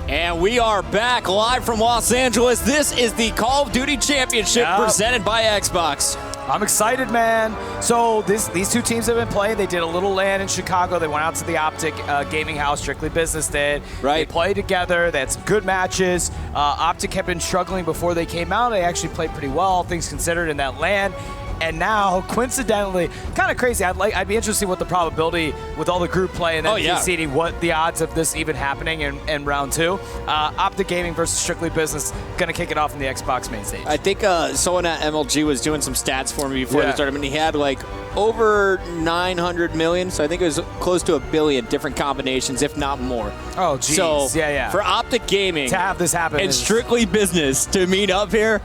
And we are back live from Los Angeles. This is the Call of Duty Championship presented by Xbox. I'm excited, man. So these two teams have been playing. They did a little LAN in Chicago. They went out to the OpTic gaming house, Strictly Business did. Right. They played together. They had some good matches. OpTic had been struggling before they came out. They actually played pretty well, all things considered, in that LAN. And now, coincidentally, kind of crazy. I'd be interested what the probability with all the group play and then seeding, what the odds of this even happening in round 2. OpTic Gaming versus Strictly Business, going to kick it off in the Xbox main stage. I think someone at MLG was doing some stats for me before the tournament. He had like over 900 million, so I think it was close to 1 billion different combinations, if not more. Oh, geez. So yeah. For OpTic Gaming to have this happen and Strictly Business to meet up here,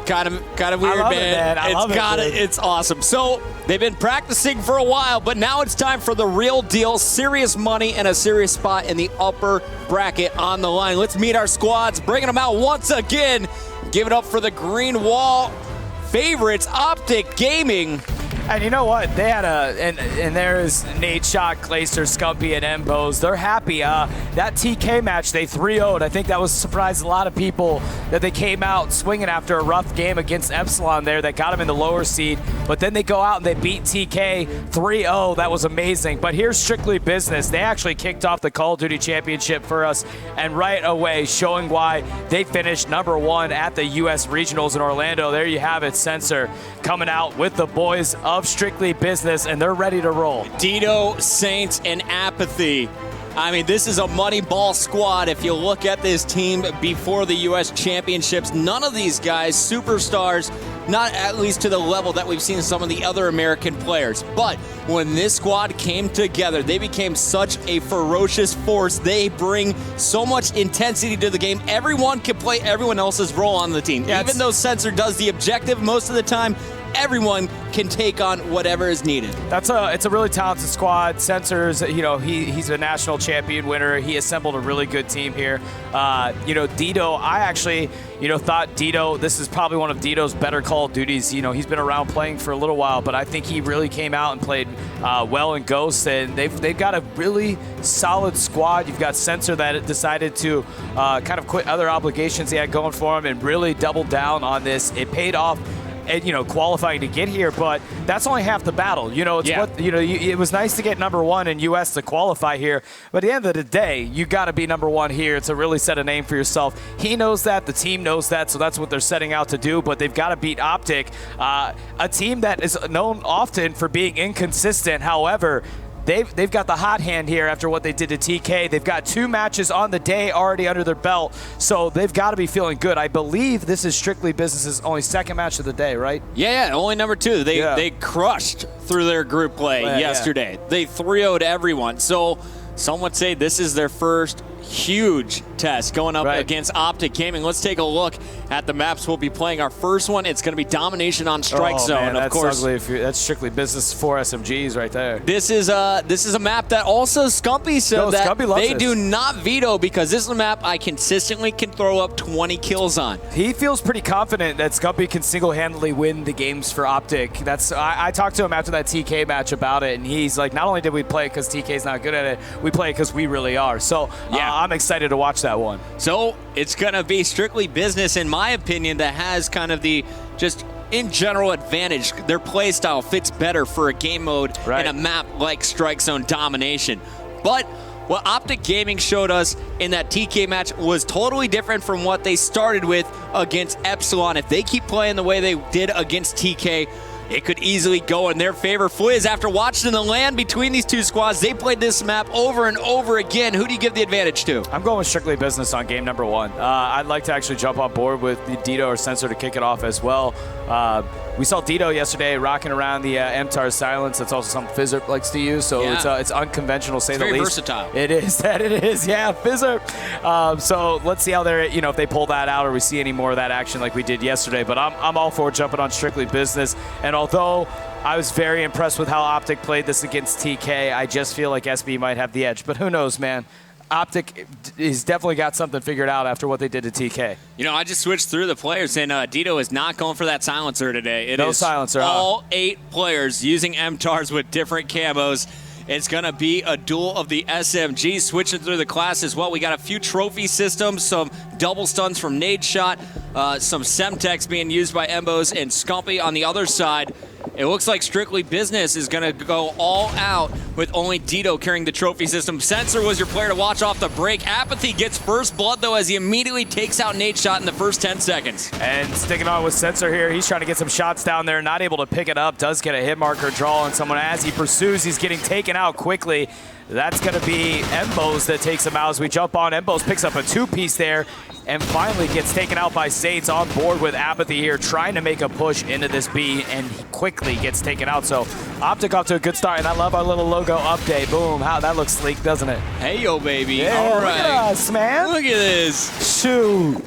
kind of weird, man. I love it. It's awesome. So they've been practicing for a while, but now it's time for the real deal. Serious money and a serious spot in the upper bracket on the line. Let's meet our squads, bringing them out once again. Give it up for the Green Wall favorites, OpTic Gaming. And you know what? They had and there's Nate Shot, Glacier, Scumpy, and Mbos. They're happy. That TK match, they 3-0'd. I think that was surprised a lot of people that they came out swinging after a rough game against Epsilon there that got them in the lower seed. But then they go out and they beat TK 3-0. That was amazing. But here's Strictly Business. They actually kicked off the Call of Duty Championship for us, and right away showing why they finished #1 at the U.S. Regionals in Orlando. There you have it, Sensor coming out with the boys of Strictly Business, and they're ready to roll. Dito, Saints, and Apathy. I mean, this is a Moneyball squad. If you look at this team before the U.S. Championships, none of these guys, superstars, not at least to the level that we've seen some of the other American players. But when this squad came together, they became such a ferocious force. They bring so much intensity to the game. Everyone can play everyone else's role on the team. Yeah, even though Sensor does the objective most of the time, everyone can take on whatever is needed. It's a really talented squad. Sensors, he's a national champion winner. He assembled a really good team here. Dito, I actually, thought Dito, this is probably one of Dito's better Call of Duties. He's been around playing for a little while, but I think he really came out and played well in Ghosts, and they've got a really solid squad. You've got Sensor that decided to kind of quit other obligations he had going for him and really double down on this. It paid off. And, qualifying to get here, but that's only half the battle. It was nice to get #1 in U.S. to qualify here, but at the end of the day, you got to be #1 here to really set a name for yourself. He knows that, the team knows that, so that's what they're setting out to do, but they've got to beat OpTic, a team that is known often for being inconsistent. However, They've got the hot hand here after what they did to TK. They've got 2 matches on the day already under their belt, so they've got to be feeling good. I believe this is Strictly Business's only 2nd match of the day, right? Yeah, only #2. They crushed through their group play yesterday. They 3-0'd everyone. So some would say this is their first huge test going up against OpTic Gaming. Let's take a look at the maps we'll be playing. Our first one, it's going to be Domination on Strike Zone. Man, of course, ugly that's Strictly Business 4 SMGs right there. This is a map that also Scumpy said that Scumpy loves they do not veto, because this is a map I consistently can throw up 20 kills on. He feels pretty confident that Scumpy can single-handedly win the games for OpTic. I talked to him after that TK match about it, and he's like, not only did we play it because TK's not good at it, we play it because we really are. So I'm excited to watch that one. So it's going to be Strictly Business, in my opinion, that has kind of the just in general advantage. Their play style fits better for a game mode and a map like Strike Zone Domination. But what OpTic Gaming showed us in that TK match was totally different from what they started with against Epsilon. If they keep playing the way they did against TK, it could easily go in their favor. Fliz, after watching the LAN between these two squads, they played this map over and over again. Who do you give the advantage to? I'm going with Strictly Business on game #1. I'd like to actually jump on board with the Dito or Sensor to kick it off as well. We saw Dito yesterday rocking around the MTAR silence. That's also something Fizzer likes to use, so it's unconventional, to say the least. Very versatile. It is, yeah, Fizzer. So let's see how they're, if they pull that out or we see any more of that action like we did yesterday. But I'm all for jumping on Strictly Business. And although I was very impressed with how OpTic played this against TK, I just feel like SB might have the edge. But who knows, man? OpTic has definitely got something figured out after what they did to TK. I just switched through the players, and Dito is not going for that silencer today. It no is silencer. All 8 players using MTARs with different camos. It's going to be a duel of the SMG, switching through the class as well. We got a few trophy systems, some double stuns from Nade Shot, some Semtex being used by Embos, and Scumpy on the other side. It looks like Strictly Business is going to go all out with only Dito carrying the trophy system. Sensor was your player to watch off the break. Apathy gets first blood, though, as he immediately takes out Nade Shot in the first 10 seconds. And sticking on with Sensor here, he's trying to get some shots down there, not able to pick it up, does get a hit marker draw on someone as he pursues. He's getting taken out quickly. That's going to be Embos that takes him out as we jump on. Embos picks up a two-piece there and finally gets taken out by Saints on board with Apathy here, trying to make a push into this B, and he quickly gets taken out. So OpTic off to a good start, and I love our little logo update. Boom, how that looks sleek, doesn't it? Hey, yo, baby. Yeah, all right. Look at us, man. Look at this. Shoot.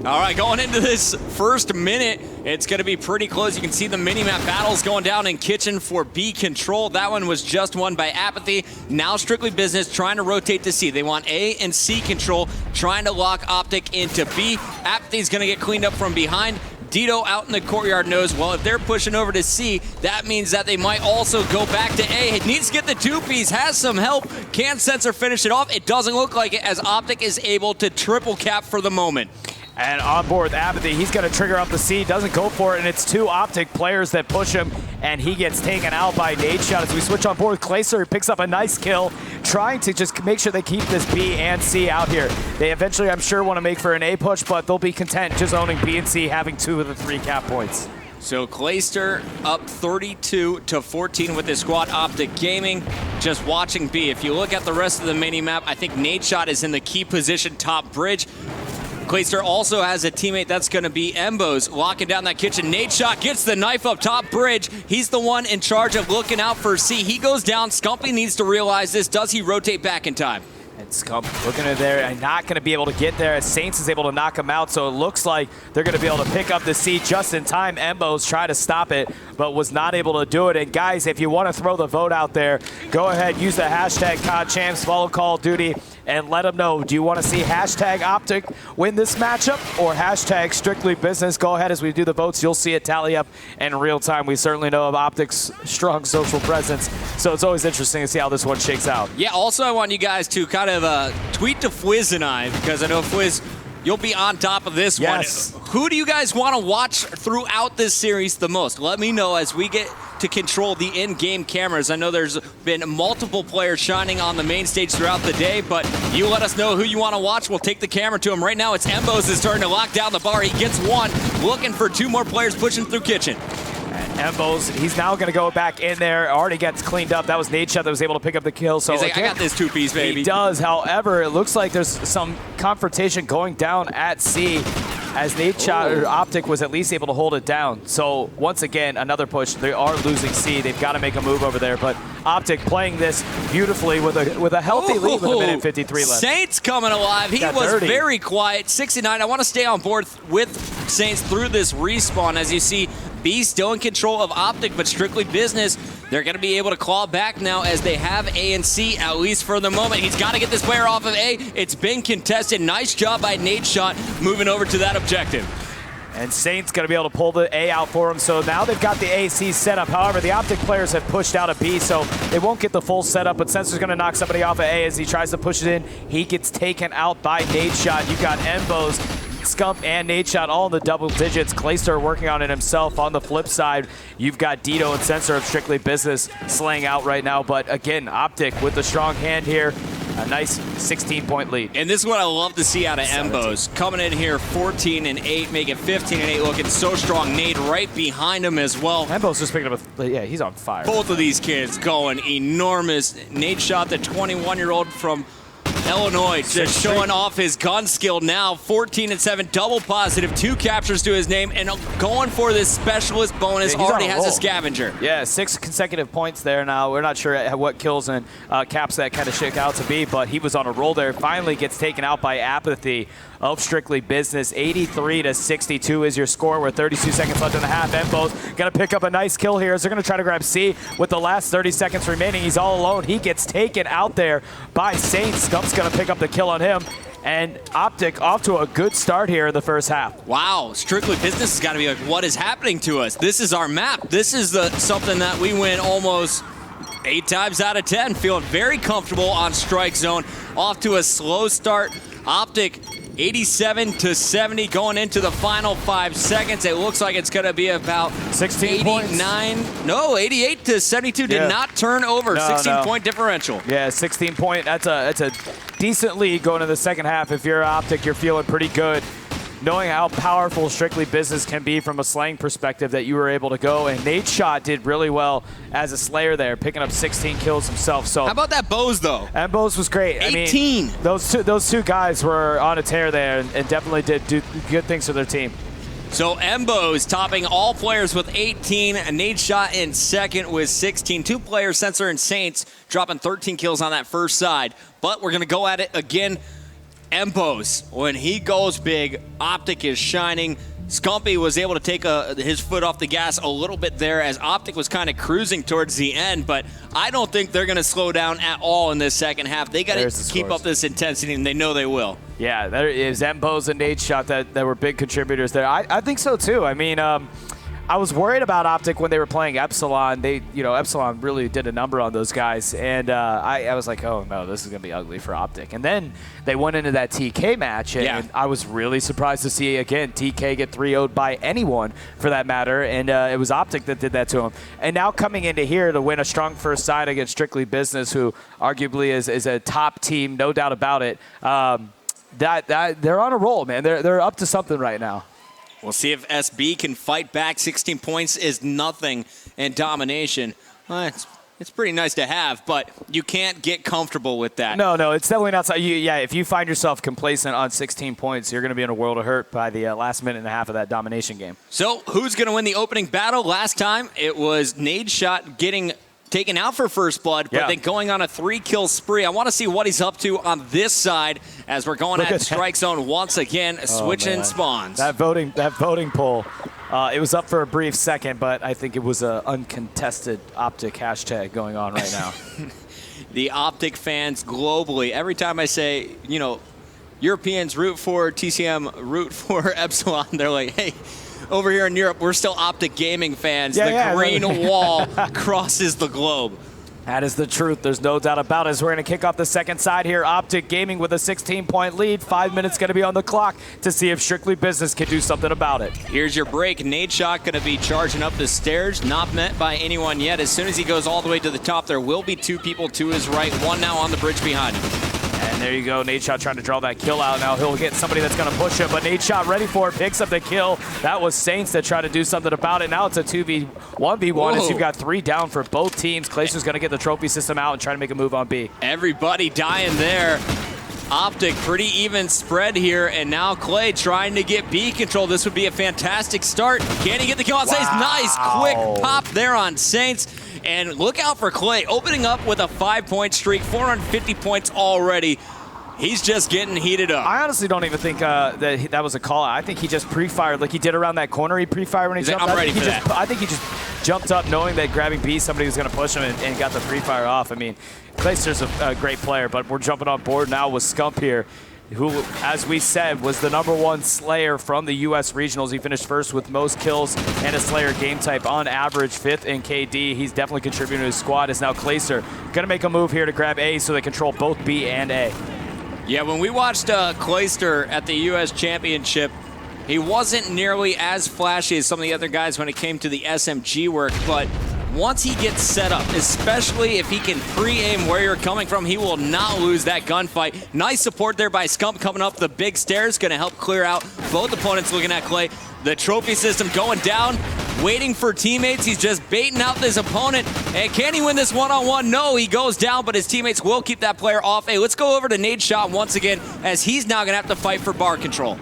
All right, going into this first minute, it's going to be pretty close. You can see the mini-map battles going down in Kitchen for B control. That one was just won by Apathy. Now Strictly Business trying to rotate to C. They want A and C control, trying to lock OpTic into B. Apathy's going to get cleaned up from behind. Dito out in the courtyard knows, well, if they're pushing over to C, that means that they might also go back to A. It needs to get the two-piece, has some help. Can Sensor finish it off? It doesn't look like it, as OpTic is able to triple cap for the moment. And on board with Apathy, he's going to trigger up the C, doesn't go for it, and it's two OpTic players that push him, and he gets taken out by Nade Shot. As we switch on board with Clayster, he picks up a nice kill, trying to just make sure they keep this B and C out here. They eventually, I'm sure, want to make for an A push, but they'll be content just owning B and C, having 2 of the 3 cap points. So Clayster up 32-14 with his squad. OpTic Gaming just watching B. If you look at the rest of the mini-map, I think Nade Shot is in the key position top bridge. Clayster also has a teammate that's going to be Embos, locking down that kitchen. Nade Shot gets the knife up top bridge. He's the one in charge of looking out for C. He goes down. Scumpy needs to realize this. Does he rotate back in time? And Scump looking at there and not going to be able to get there as Saints is able to knock him out. So it looks like they're going to be able to pick up the C just in time. Embos try to stop it, but was not able to do it. And guys, if you want to throw the vote out there, go ahead, use the hashtag CODChamps, follow Call of Duty, and let them know. Do you want to see hashtag OpTic win this matchup or hashtag Strictly Business? Go ahead as we do the votes. You'll see it tally up in real time. We certainly know of OpTic's strong social presence, so it's always interesting to see how this one shakes out. Yeah, also I want you guys to kind of tweet to Fwiz and I, because I know Fwiz, you'll be on top of this one. Who do you guys want to watch throughout this series the most? Let me know as we get to control the in-game cameras. I know there's been multiple players shining on the main stage throughout the day, but you let us know who you want to watch. We'll take the camera to him. Right now, it's Embos is starting to lock down the bar. He gets one, looking for 2 more players pushing through Kitchen. Embos, he's now going to go back in there. Already gets cleaned up. That was Nade Shot that was able to pick up the kill. So he's like, again, I got this two-piece, baby. He does. However, it looks like there's some confrontation going down at C, as Nade Shot or OpTic was at least able to hold it down. So once again, another push. They are losing C. They've got to make a move over there. But OpTic playing this beautifully with a healthy lead with 1:53 left. Saints coming alive. He was very quiet. 69. I want to stay on board with Saints through this respawn. As you see, B still in control of OpTic, but Strictly Business, they're going to be able to claw back now as they have A and C, at least for the moment. He's got to get this player off of A. It's been contested. Nice job by Nade Shot moving over to that objective. And Saints going to be able to pull the A out for him. So now they've got the AC set up. However, the OpTic players have pushed out a B, so they won't get the full setup. But Sensor's going to knock somebody off of A as he tries to push it in. He gets taken out by Nade Shot. You got Embos, Scump, and Nade Shot all in the double digits. Clayster working on it himself. On the flip side, you've got Dito and Sensor of Strictly Business slaying out right now. But again, OpTic with the strong hand here. A nice 16-point lead. And this is what I love to see out of Embos. Coming in here 14-8, making 15-8, looking so strong. Nade right behind him as well. Embos just picking up yeah, he's on fire. Both of these kids going enormous. Nade Shot, the 21-year-old from Illinois, just showing off his gun skill now. 14-7, double positive, 2 captures to his name, and going for this specialist bonus. Yeah, already has a scavenger. Yeah, 6 consecutive points there now. We're not sure what kills and caps that kind of shake out to be, but he was on a roll there. Finally gets taken out by Apathy of Strictly Business. 83-62 is your score with 32 seconds left in the half. Embos going to pick up a nice kill here as they're going to try to grab C with the last 30 seconds remaining. He's all alone. He gets taken out there by Saints. Scump's going to pick up the kill on him. And OpTic off to a good start here in the first half. Wow, Strictly Business has got to be like, what is happening to us? This is our map. This is something that we win almost 8 times out of 10, feeling very comfortable on strike zone. Off to a slow start. OpTic 87-70 going into the final 5 seconds. It looks like it's going to be about 16 points. 88-72 did not turn over. 16-point differential. Yeah, 16-point. That's a decent lead going into the second half. If you're OpTic, you're feeling pretty good, knowing how powerful Strictly Business can be from a slaying perspective, that you were able to go. And Nadeshot did really well as a slayer there, picking up 16 kills himself. So how about that Bose, though? And Bose was great. 18. I mean, those two guys were on a tear there and definitely did do good things for their team. So Mbos topping all players with 18, Nadeshot in second with 16. 2 players, Sensor and Saints, dropping 13 kills on that first side. But we're going to go at it again. Mbos, when he goes big, OpTic is shining. Scumpy was able to take his foot off the gas a little bit there as OpTic was kind of cruising towards the end, but I don't think they're going to slow down at all in this second half. They got to keep up this intensity, and they know they will. Yeah, there is Mbos and Nadeshot that were big contributors there. I think so, too. I mean, I was worried about OpTic when they were playing Epsilon. Epsilon really did a number on those guys, and I was like, oh no, this is gonna be ugly for OpTic. And then they went into that TK match, and I was really surprised to see again TK get 3-0'd by anyone for that matter, and it was OpTic that did that to him. And now coming into here to win a strong first side against Strictly Business, who arguably is a top team, no doubt about it. That they're on a roll, man. They're up to something right now. We'll see if SB can fight back. 16 points is nothing in domination. Well, it's pretty nice to have, but you can't get comfortable with that. No, it's definitely not. If you find yourself complacent on 16 points, you're going to be in a world of hurt by the last minute and a half of that domination game. So who's going to win the opening battle? Last time it was Nadeshot getting taken out for first blood, but then going on a 3-kill spree. I want to see what he's up to on this side as we're going at strike zone once again, switching spawns. That voting poll, it was up for a brief second, but I think it was an uncontested OpTic hashtag going on right now. The OpTic fans globally, every time I say, Europeans root for TCM, root for Epsilon, they're like, hey, over here in Europe, we're still OpTic gaming fans. The green wall crosses the globe. That is the truth. There's no doubt about it. As we're going to kick off the second side here, OpTic Gaming with a 16-point lead. 5 minutes going to be on the clock to see if Strictly Business can do something about it. Here's your break. Nadeshot going to be charging up the stairs. Not met by anyone yet. As soon as he goes all the way to the top, there will be 2 people to his right. 1 now on the bridge behind him. And there you go, Nadeshot trying to draw that kill out. Now he'll get somebody that's going to push him, but Nadeshot ready for it, picks up the kill. That was Saints that tried to do something about it. Now it's a 1v1 as you've got 3 down for both teams. Clayster's going to get the trophy system out and try to make a move on B. Everybody dying there. OpTic, pretty even spread here, and now Clay trying to get B control. This would be a fantastic start. Can he get the kill on Saints? Nice quick pop there on Saints. And look out for Clay, opening up with a 5-point streak, 450 points already. He's just getting heated up. I honestly don't even think that was a call out. I think he just pre-fired like he did around that corner. He pre-fired when he jumped. I'm ready for that. I think he just jumped up knowing that grabbing B, somebody was going to push him and got the pre-fire off. I mean, Clayster's a great player, but we're jumping on board now with Scump here, who, as we said, was the #1 Slayer from the U.S. Regionals. He finished first with most kills and a Slayer game type on average, 5th in KD. He's definitely contributing to his squad. Is now Clayster going to make a move here to grab A so they control both B and A. Yeah, when we watched Clayster at the U.S. Championship, he wasn't nearly as flashy as some of the other guys when it came to the SMG work, but once he gets set up, especially if he can pre-aim where you're coming from, he will not lose that gunfight. Nice support there by Scump coming up the big stairs, going to help clear out both opponents looking at Clay. The trophy system going down, waiting for teammates. He's just baiting out this opponent. And can he win this one-on-one? No, he goes down, but his teammates will keep that player off. Hey, let's go over to Nadeshot once again, as he's now going to have to fight for bar control.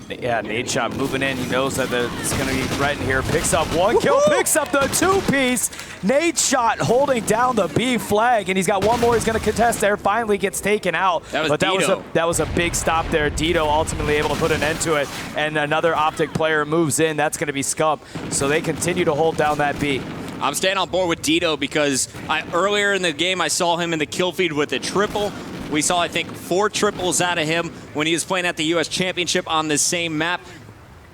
Yeah, Nadeshot moving in. He knows that it's going to be right in here. Picks up 1 kill, picks up the 2-piece. Nadeshot holding down the B flag, and he's got 1 more he's going to contest there. Finally gets taken out. That was a big stop there. Dito ultimately able to put an end to it, and another OpTic player moves in. That's going to be Scump. So they continue to hold down that B. I'm staying on board with Dito because earlier in the game I saw him in the kill feed with a triple. We saw, I think, 4 triples out of him when he was playing at the U.S. Championship on this same map.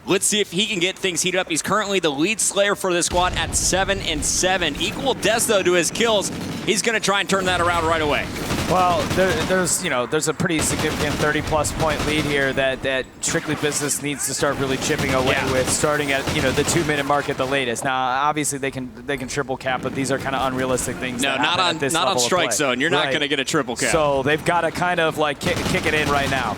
Let's see if he can get things heated up. He's currently the lead slayer for the squad at 7-7. Equal deaths, though, to his kills. He's going to try and turn that around right away. Well, there's a pretty significant 30-plus point lead here that Strictly Business needs to start really chipping away with, starting at the 2-minute mark at the latest. Now, obviously they can triple cap, but these are kind of unrealistic things. No, not on strike zone. You're not going to get a triple cap. So they've got to kind of like kick it in right now.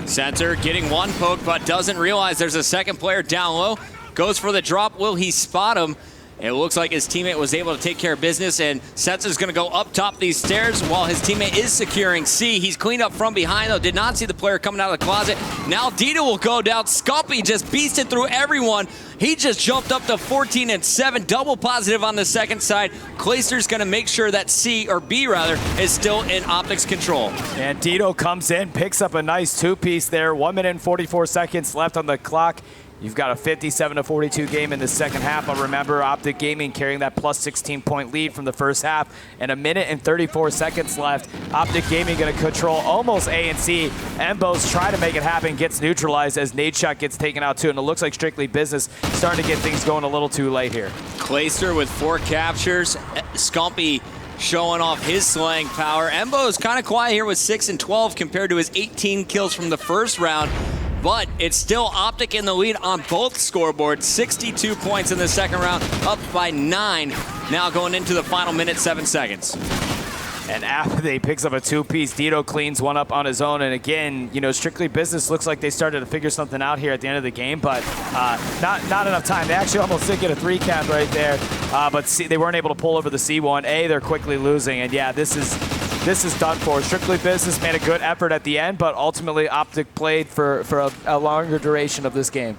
Sensor getting one poke, but doesn't realize there's a second player down low. Goes for the drop. Will he spot him? It looks like his teammate was able to take care of business, and Sensor's going to go up top these stairs while his teammate is securing C. He's cleaned up from behind, though. Did not see the player coming out of the closet. Now Dito will go down. Scumpy just beasted through everyone. He just jumped up to 14-7, double positive on the second side. Clayster's going to make sure that C, or B rather, is still in OpTic's control. And Dito comes in, picks up a nice two-piece there. 1 minute and 44 seconds left on the clock. You've got a 57-42 game in the second half. I'll remember OpTic Gaming carrying that plus 16-point lead from the first half. And 1 minute and 34 seconds left. OpTic Gaming going to control almost A and C. Embos try to make it happen, gets neutralized as Nade Shot gets taken out too. And it looks like Strictly Business starting to get things going a little too late here. Clayster with 4 captures. Scumpy showing off his slaying power. Embo is kind of quiet here with 6 and 12 compared to his 18 kills from the first round. But it's still OpTic in the lead on both scoreboards. 62 points in the second round, up by 9. Now going into the final minute, 7 seconds. And after they picks up a two-piece, Dito cleans one up on his own. And again, Strictly Business looks like they started to figure something out here at the end of the game, but not enough time. They actually almost did get a 3-cap right there, but C, they weren't able to pull over the C1. They're quickly losing, and yeah, this is done for. Strictly Business made a good effort at the end, but ultimately OpTic played for a longer duration of this game.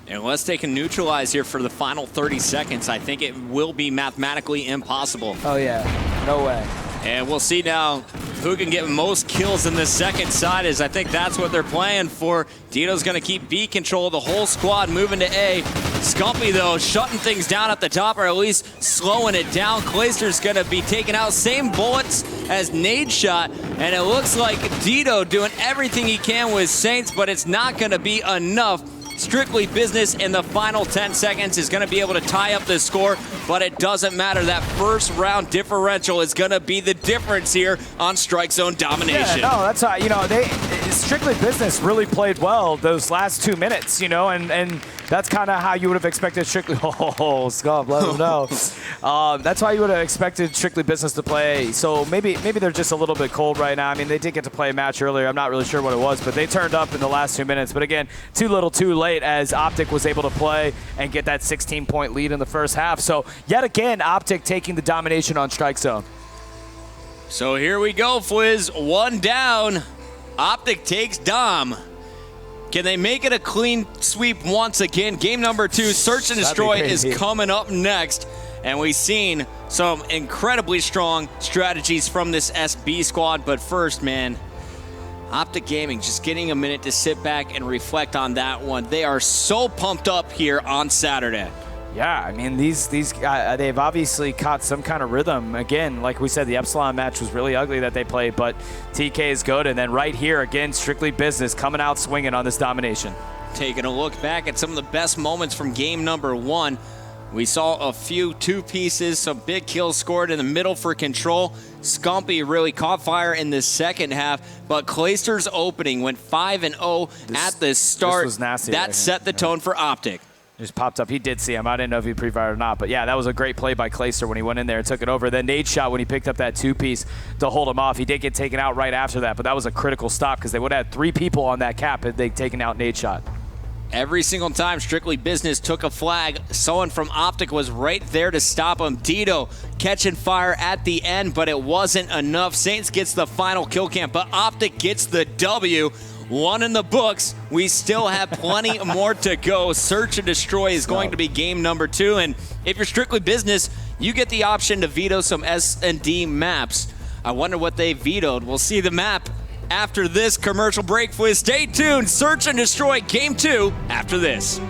And unless they can neutralize here for the final 30 seconds, I think it will be mathematically impossible. Oh yeah, no way. And we'll see now who can get most kills in the second side, as I think that's what they're playing for. Dito's going to keep B control of the whole squad, moving to A. Scumpy, though, shutting things down at the top, or at least slowing it down. Clayster's going to be taken out. Same bullets as Nade Shot, and it looks like Dito doing everything he can with Saints, but it's not going to be enough. Strictly Business in the final 10 seconds is going to be able to tie up the score, but it doesn't matter. That first round differential is going to be the difference here on Strike Zone domination. Yeah, no, that's how, Strictly Business really played well those last 2 minutes, and that's kind of how you would have expected Strictly. Oh, Scott, let him know. That's how you would have expected Strictly Business to play. So maybe they're just a little bit cold right now. I mean, they did get to play a match earlier. I'm not really sure what it was, but they turned up in the last 2 minutes. But again, too little, too late, as OpTic was able to play and get that 16-point lead in the first half. So yet again, OpTic taking the domination on Strike Zone. So here we go, Fliz. 1 down. OpTic takes Dom. Can they make it a clean sweep once again? Game number 2, Search and Destroy, is coming up next. And we've seen some incredibly strong strategies from this SB squad. But first, man, OpTic Gaming just getting a minute to sit back and reflect on that one. They are so pumped up here on Saturday. Yeah, I mean, these guys, they've obviously caught some kind of rhythm. Again, like we said, the Epsilon match was really ugly that they played, but TK is good. And then right here, again, Strictly Business coming out swinging on this domination. Taking a look back at some of the best moments from game number 1. We saw a few two-pieces, some big kills scored in the middle for Control. Scumpy really caught fire in the second half, but Clayster's opening went 5-0 at the start. This was nasty. That set the tone for OpTic. Just popped up. He did see him. I didn't know if he pre-fired or not. But yeah, that was a great play by Clayster when he went in there and took it over. Then Nade Shot when he picked up that two-piece to hold him off. He did get taken out right after that, but that was a critical stop because they would have had 3 people on that cap had they taken out Nade Shot. Every single time Strictly Business took a flag, someone from OpTic was right there to stop him. Dito catching fire at the end, but it wasn't enough. Saints gets the final kill cam, but OpTic gets the W. 1 in the books. We still have plenty more to go. Search and Destroy is going to be game number 2. And if you're Strictly Business, you get the option to veto some S&D maps. I wonder what they vetoed. We'll see the map after this commercial break. Stay tuned. Search and Destroy game 2 after this.